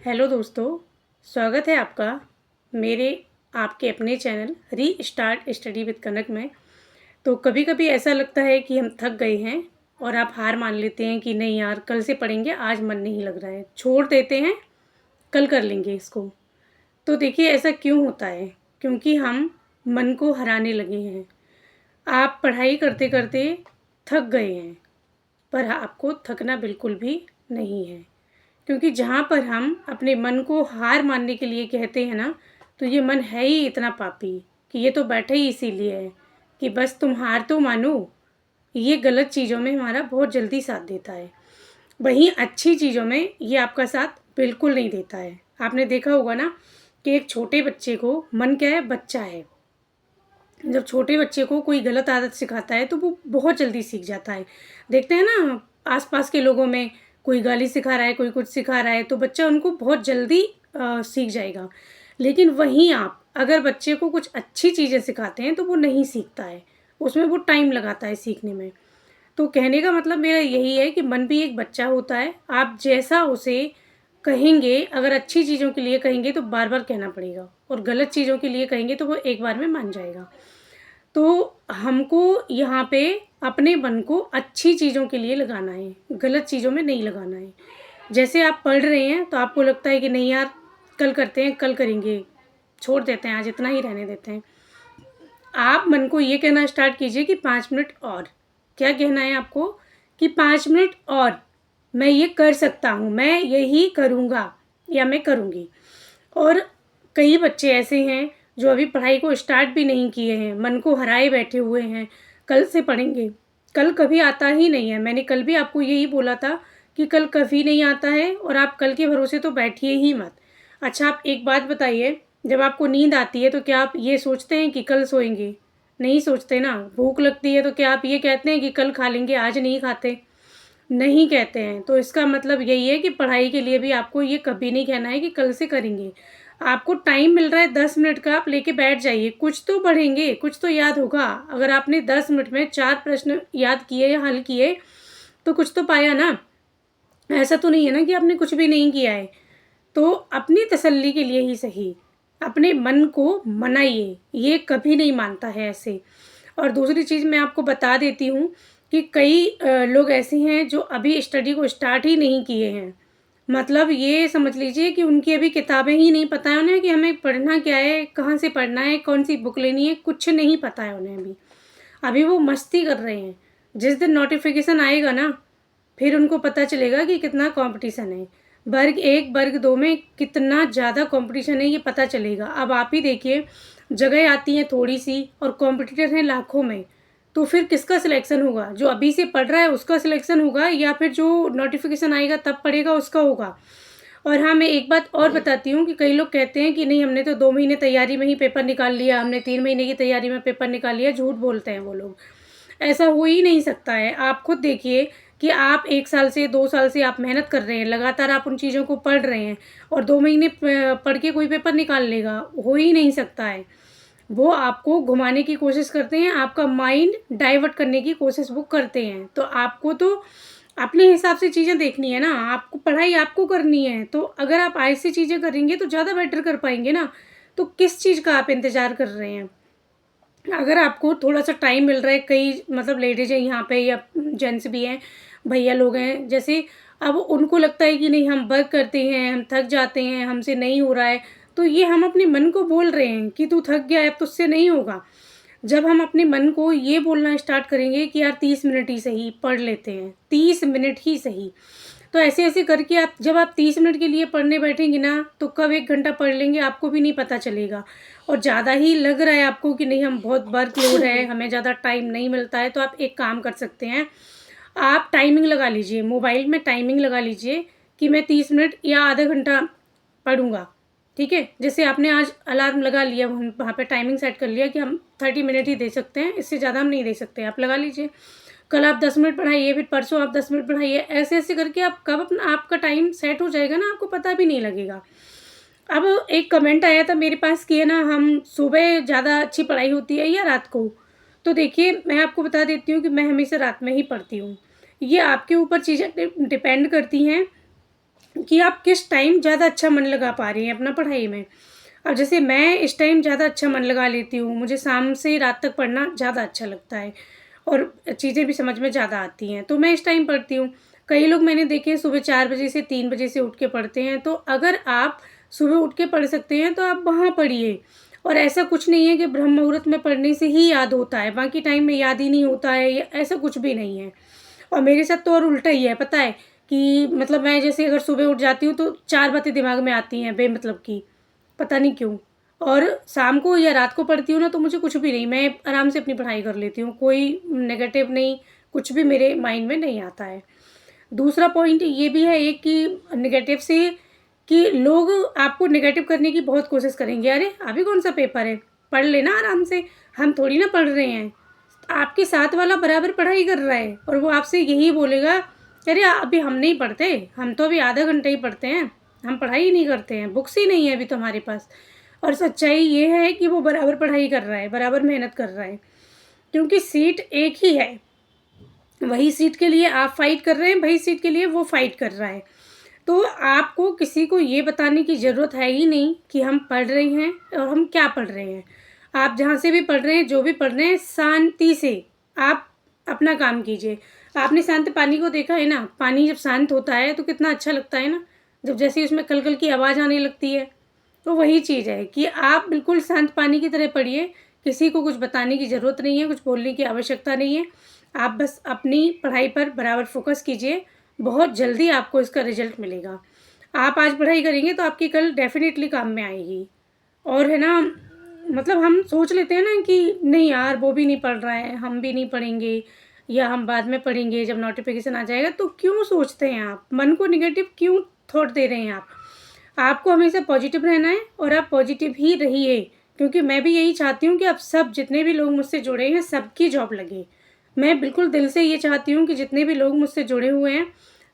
Hello दोस्तों, स्वागत है आपका मेरे आपके अपने चैनल री स्टार्ट स्टडी विद कनक में। तो कभी कभी ऐसा लगता है कि हम थक गए हैं और आप हार मान लेते हैं कि नहीं यार, कल से पढ़ेंगे, आज मन नहीं लग रहा है, छोड़ देते हैं, कल कर लेंगे इसको। तो देखिए, ऐसा क्यों होता है? क्योंकि हम मन को हराने लगे हैं। आप पढ़ाई करते करते थक गए हैं, पर आपको थकना बिल्कुल भी नहीं है। क्योंकि जहाँ पर हम अपने मन को हार मानने के लिए कहते हैं ना, तो ये मन है ही इतना पापी कि ये तो बैठा ही इसीलिए है कि बस तुम हार तो मानो। ये गलत चीज़ों में हमारा बहुत जल्दी साथ देता है, वहीं अच्छी चीज़ों में ये आपका साथ बिल्कुल नहीं देता है। आपने देखा होगा ना कि एक छोटे बच्चे को, मन क्या है, बच्चा है, जब छोटे बच्चे को कोई गलत आदत सिखाता है तो वो बहुत जल्दी सीख जाता है। देखते हैं ना आसपास के लोगों में, कोई गाली सिखा रहा है, कोई कुछ सिखा रहा है, तो बच्चा उनको बहुत जल्दी सीख जाएगा। लेकिन वहीं आप अगर बच्चे को कुछ अच्छी चीज़ें सिखाते हैं तो वो नहीं सीखता है, उसमें वो टाइम लगाता है सीखने में। तो कहने का मतलब मेरा यही है कि मन भी एक बच्चा होता है। आप जैसा उसे कहेंगे, अगर अच्छी चीज़ों के लिए कहेंगे तो बार बार कहना पड़ेगा, और गलत चीज़ों के लिए कहेंगे तो वो एक बार में मान जाएगा। तो हमको यहाँ पे अपने मन को अच्छी चीज़ों के लिए लगाना है, गलत चीज़ों में नहीं लगाना है। जैसे आप पढ़ रहे हैं तो आपको लगता है कि नहीं यार, कल करते हैं, कल करेंगे, छोड़ देते हैं, आज इतना ही रहने देते हैं। आप मन को ये कहना स्टार्ट कीजिए कि 5 मिनट और। क्या कहना है आपको? कि 5 मिनट और मैं ये कर सकता हूँ, मैं यही करूँगा या मैं करूँगी। और कई बच्चे ऐसे हैं जो अभी पढ़ाई को स्टार्ट भी नहीं किए हैं, मन को हराए बैठे हुए हैं, कल से पढ़ेंगे। कल कभी आता ही नहीं है। मैंने कल भी आपको यही बोला था कि कल कभी नहीं आता है, और आप कल के भरोसे तो बैठिए ही मत। अच्छा, आप एक बात बताइए, जब आपको नींद आती है तो क्या आप ये सोचते हैं कि कल सोएंगे? नहीं सोचते ना। भूख लगती है तो क्या आप ये कहते हैं कि कल खा लेंगे, आज नहीं खाते? नहीं कहते हैं। तो इसका मतलब यही है कि पढ़ाई के लिए भी आपको ये कभी नहीं कहना है कि कल से करेंगे। आपको टाइम मिल रहा है 10 मिनट का, आप लेके बैठ जाइए, कुछ तो पढ़ेंगे, कुछ तो याद होगा। अगर आपने 10 मिनट में 4 प्रश्न याद किए या हल किए तो कुछ तो पाया ना। ऐसा तो नहीं है ना कि आपने कुछ भी नहीं किया है। तो अपनी तसल्ली के लिए ही सही, अपने मन को मनाइए, ये कभी नहीं मानता है ऐसे। और दूसरी चीज़ मैं आपको बता देती हूँ कि कई लोग ऐसे हैं जो अभी स्टडी को स्टार्ट ही नहीं किए हैं। मतलब ये समझ लीजिए कि उनकी अभी किताबें ही नहीं पता है उन्हें कि हमें पढ़ना क्या है, कहाँ से पढ़ना है, कौन सी बुक लेनी है, कुछ नहीं पता है उन्हें अभी। अभी वो मस्ती कर रहे हैं। जिस दिन नोटिफिकेशन आएगा ना, फिर उनको पता चलेगा कि कितना कंपटीशन है। वर्ग 1 वर्ग 2 में कितना ज़्यादा कंपटीशन है, ये पता चलेगा। अब आप ही देखिए, जगह आती है थोड़ी सी और कॉम्पिटिटर हैं लाखों में, तो फिर किसका सिलेक्शन होगा? जो अभी से पढ़ रहा है उसका सिलेक्शन होगा, या फिर जो नोटिफिकेशन आएगा तब पढ़ेगा उसका होगा? और हाँ, मैं एक बात और बताती हूँ कि कई लोग कहते हैं कि नहीं, हमने तो 2 महीने तैयारी में ही पेपर निकाल लिया, हमने 3 महीने की तैयारी में पेपर निकाल लिया। झूठ बोलते हैं वो लोग। ऐसा हो ही नहीं सकता है। आप खुद देखिए कि आप 1 साल से 2 साल से आप मेहनत कर रहे हैं, लगातार आप उन चीज़ों को पढ़ रहे हैं, और 2 महीने पढ़ के कोई पेपर निकाल लेगा? हो ही नहीं सकता है। वो आपको घुमाने की कोशिश करते हैं, आपका माइंड डाइवर्ट करने की कोशिश वो करते हैं। तो आपको तो अपने हिसाब से चीज़ें देखनी है ना, आपको पढ़ाई आपको करनी है। तो अगर आप ऐसी चीज़ें करेंगे तो ज़्यादा बेटर कर पाएँगे ना। तो किस चीज़ का आप इंतज़ार कर रहे हैं? अगर आपको थोड़ा-सा टाइम मिल रहा है, कई मतलब लेडीज़ हैं यहाँ पे या जेंट्स भी हैं, भैया लोग हैं, जैसे अब उनको लगता है कि नहीं, हम वर्क करते हैं, हम थक जाते हैं, हमसे नहीं हो रहा है, तो ये हम अपने मन को बोल रहे हैं कि तू थक गया है, अब तुझसे नहीं होगा। जब हम अपने मन को ये बोलना स्टार्ट करेंगे कि यार 30 मिनट ही सही पढ़ लेते हैं, 30 मिनट ही सही, तो ऐसे-ऐसे करके आप जब आप 30 मिनट के लिए पढ़ने बैठेंगी ना, तो कब 1 घंटा पढ़ लेंगे आपको भी नहीं पता चलेगा। और ज़्यादा ही लग रहा है आपको कि नहीं, हम बहुत वर्कलोड है, हमें ज़्यादा टाइम नहीं मिलता है, तो आप एक काम कर सकते हैं, आप टाइमिंग लगा लीजिए, मोबाइल में टाइमिंग लगा लीजिए कि मैं 30 मिनट या आधा घंटा पढ़ूँगा, ठीक है? जैसे आपने आज अलार्म लगा लिया, वहाँ पे टाइमिंग सेट कर लिया कि हम 30 मिनट ही दे सकते हैं, इससे ज़्यादा हम नहीं दे सकते, आप लगा लीजिए। कल आप 10 मिनट पढ़ाइए, फिर परसों आप 10 मिनट पढ़ाइए, ऐसे-ऐसे करके आप कब अपना आपका टाइम सेट हो जाएगा ना, आपको पता भी नहीं लगेगा। अब एक कमेंट आया था मेरे पास कि है ना, हम सुबह ज़्यादा अच्छी पढ़ाई होती है या रात को? तो देखिए, मैं आपको बता देती हूँ कि मैं हमेशा रात में ही पढ़ती हूँ। ये आपके ऊपर चीज़ें डिपेंड करती हैं कि आप किस टाइम ज़्यादा अच्छा मन लगा पा रही हैं अपना पढ़ाई में। अब जैसे मैं इस टाइम ज़्यादा अच्छा मन लगा लेती हूँ, मुझे शाम से रात तक पढ़ना ज़्यादा अच्छा लगता है और चीज़ें भी समझ में ज़्यादा आती हैं, तो मैं इस टाइम पढ़ती हूँ। कई लोग मैंने देखे हैं सुबह 4 बजे से 3 बजे से उठ के पढ़ते हैं, तो अगर आप सुबह उठ के पढ़ सकते हैं, तो आप वहाँ पढ़िए। और ऐसा कुछ नहीं है कि ब्रह्म मुहूर्त में पढ़ने से ही याद होता है, बाकी टाइम में याद ही नहीं होता है, या ऐसा कुछ भी नहीं है। और मेरे साथ तो और उल्टा ही है, पता है कि मतलब मैं जैसे अगर सुबह उठ जाती हूँ, तो 4 बातें दिमाग में आती हैं बेमतलब की, पता नहीं क्यों। और शाम को या रात को पढ़ती हूँ ना, तो मुझे कुछ भी नहीं, मैं आराम से अपनी पढ़ाई कर लेती हूँ, कोई नेगेटिव नहीं, कुछ भी मेरे माइंड में नहीं आता है। दूसरा पॉइंट ये भी है एक कि नेगेटिव से कि लोग आपको नेगेटिव करने की बहुत कोशिश करेंगे, अरे अभी कौन-सा पेपर है, पढ़ लेना आराम से, हम थोड़ी ना पढ़ रहे हैं। आपके साथ वाला बराबर पढ़ाई कर रहा है और वो आपसे यही बोलेगा, अरे अभी हम नहीं पढ़ते, हम तो अभी आधा घंटा ही पढ़ते हैं, हम पढ़ाई ही नहीं करते हैं, बुक्स ही नहीं है अभी तो हमारे पास। और सच्चाई ये है कि वो बराबर पढ़ाई कर रहा है, बराबर मेहनत कर रहा है, क्योंकि सीट एक ही है। वही सीट के लिए आप फाइट कर रहे हैं, वही सीट के लिए वो फाइट कर रहा है। तो आपको किसी को ये बताने की ज़रूरत है ही नहीं कि हम पढ़ रहे हैं और हम क्या पढ़ रहे हैं। आप जहाँ से भी पढ़ रहे हैं, जो भी पढ़ रहे हैं, शांति से आप अपना काम कीजिए। आपने शांत पानी को देखा है ना, पानी जब शांत होता है तो कितना अच्छा लगता है ना, जब जैसे ही उसमें कल-कल की आवाज़ आने लगती है। तो वही चीज़ है कि आप बिल्कुल शांत पानी की तरह पढ़िए, किसी को कुछ बताने की ज़रूरत नहीं है, कुछ बोलने की आवश्यकता नहीं है। आप बस अपनी पढ़ाई पर बराबर फ़ोकस कीजिए, बहुत जल्दी आपको इसका रिज़ल्ट मिलेगा। आप आज पढ़ाई करेंगे तो आपकी कल डेफ़िनेटली काम में आएगी। और है ना, मतलब हम सोच लेते हैं ना कि नहीं यार वो भी नहीं पढ़ रहा है, हम भी नहीं पढ़ेंगे या हम बाद में पढ़ेंगे जब नोटिफ़िकेशन आ जाएगा, तो क्यों सोचते हैं आप? मन को नेगेटिव क्यों थॉट दे रहे हैं आप? आपको हमेशा पॉजिटिव रहना है और आप पॉजिटिव ही रहिए, क्योंकि मैं भी यही चाहती हूँ कि अब सब जितने भी लोग मुझसे जुड़े हैं सबकी जॉब लगे। मैं बिल्कुल दिल से ये चाहती हूँ कि जितने भी लोग मुझसे जुड़े हुए हैं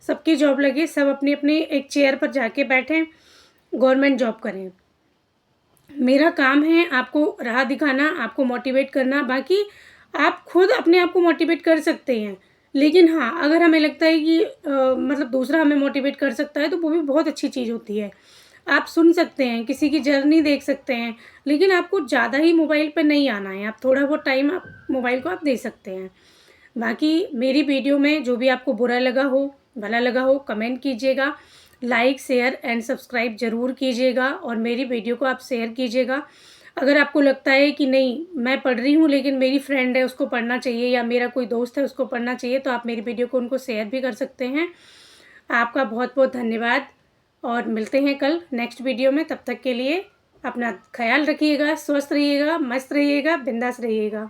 सबकी जॉब लगे, सब अपनी-अपनी एक चेयर पर जाके बैठें, गवर्नमेंट जॉब करें। मेरा काम है आपको राह दिखाना, आपको मोटिवेट करना, बाकी आप खुद अपने आप को मोटिवेट कर सकते हैं। लेकिन हाँ, अगर हमें लगता है कि मतलब दूसरा हमें मोटिवेट कर सकता है, तो वो भी बहुत अच्छी चीज़ होती है। आप सुन सकते हैं, किसी की जर्नी देख सकते हैं, लेकिन आपको ज़्यादा ही मोबाइल पे नहीं आना है, आप थोड़ा बहुत टाइम आप मोबाइल को आप दे सकते हैं। बाकी मेरी वीडियो में जो भी आपको बुरा लगा हो, भला लगा हो, कमेंट कीजिएगा। लाइक, शेयर एंड सब्सक्राइब ज़रूर कीजिएगा और मेरी वीडियो को आप शेयर कीजिएगा। अगर आपको लगता है कि नहीं मैं पढ़ रही हूँ लेकिन मेरी फ्रेंड है उसको पढ़ना चाहिए या मेरा कोई दोस्त है उसको पढ़ना चाहिए, तो आप मेरी वीडियो को उनको शेयर भी कर सकते हैं। आपका बहुत-बहुत धन्यवाद और मिलते हैं कल नेक्स्ट वीडियो में। तब तक के लिए अपना ख़्याल रखिएगा, स्वस्थ रहिएगा, मस्त रहिएगा, बिंदास रहिएगा।